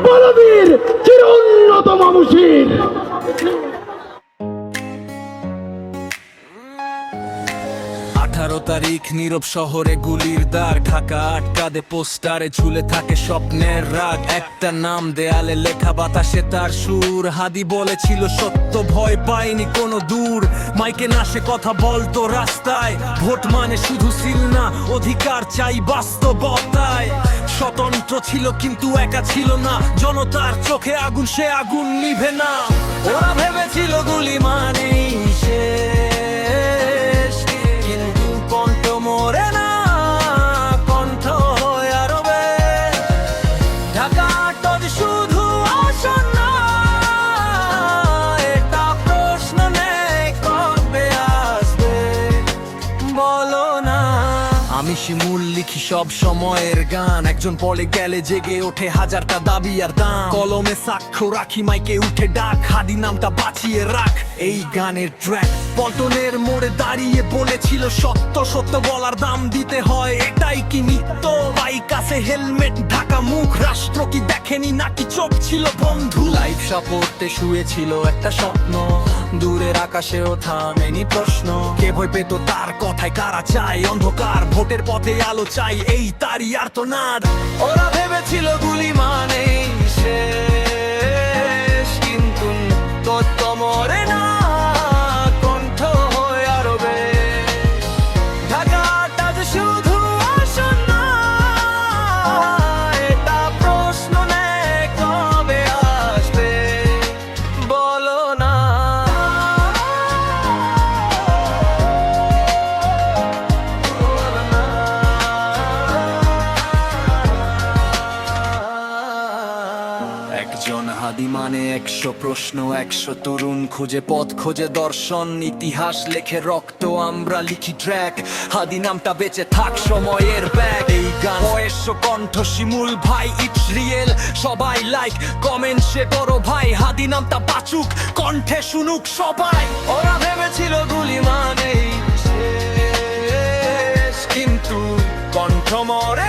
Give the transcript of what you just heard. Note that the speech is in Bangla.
বলবীর চির উন্নত মামুষীর। 18 তারিখ নীরব শহরে গুলির দাগ, ঢাকা আটকাদে পোস্টারে ঝুলে থাকে স্বপ্নের রাগ। একটা নাম দেয়ালে লেখা, বাতাসে তার সুর। হাদি বলেছিল সত্য ভয় পায়নি কোনো দূর। মাইকে না সে কথা বলতো রাস্তায়, ভোট মানে শুধু সিল না, অধিকার চাই বাস্তবতায়। স্বতন্ত্র ছিল কিন্তু একা ছিল না, জনতার চোখে আগুন, সে আগুন নিভে না। ওরা ভেবেছিল গুলি মানেই শেষ, কিন্তু কণ্ঠ মরে না, কণ্ঠ হয়ে আরো বেশ। ঢাকা আটক শুধু আসন না, এটা প্রশ্ন নেই কবে আসবে বলো না। আমি শিমুল লিখি সব সময়ের গান, একজন বলে গেলে জেগে ওঠে হাজারটা দাবি আর দাম। কলমে সাক্ষ্য রাখি, মাইকে উঠে ডাক, হাদি নামটা বাঁচিয়ে রাখ। এই গানের ট্র্যাক পল্টনের মোড়ে দাঁড়িয়ে বলেছিল সত্য, সত্য বলার দাম দিতে হয়, এটাই কি নিত্য? বাইক কাছে হেলমেট ঢাকা মুখ, রাষ্ট্র কি দেখেনি নাকি চোখ ছিল বন্ধু? লাইফ সাপোর্টে শুয়েছিল একটা স্বপ্ন, দূরের আকাশেও থামেনি প্রশ্ন। কে ভয় পেত তার কথায়, কারা চাই অন্ধকার, ভোটের পথে আলো চাই, এই তারই আর্তনাদ। ওরা ভেবেছিল গুলি মানে শেষ, কিন্তু তথ্য মরে না, কণ্ঠ হয়ে আরো বেশ। ঢাকাটা যে শুধু আসন না, এটা প্রশ্ন নেই কবে আসবে বলো না। একজন হাদি মানে 100 প্রশ্ন, 100 তরুণ খুঁজে পথ, খোঁজে দর্শন, ইতিহাস লেখে রক্ত, আমরা লিখি ট্র্যাক। হাদি নামটা বেঁচে থাক সময়ের ব্যাগ। এই গান বয়স্ক কণ্ঠ শিমুল ভাই, ইটস রিয়েল। সবাই লাইক কমেন্ট সে বড় ভাই, হাদি নামটা বাঁচুক, কণ্ঠে শুনুক সবাই। ওরা ভেবেছিল গুলি মানেই শেষ, কিন্তু কণ্ঠ মরে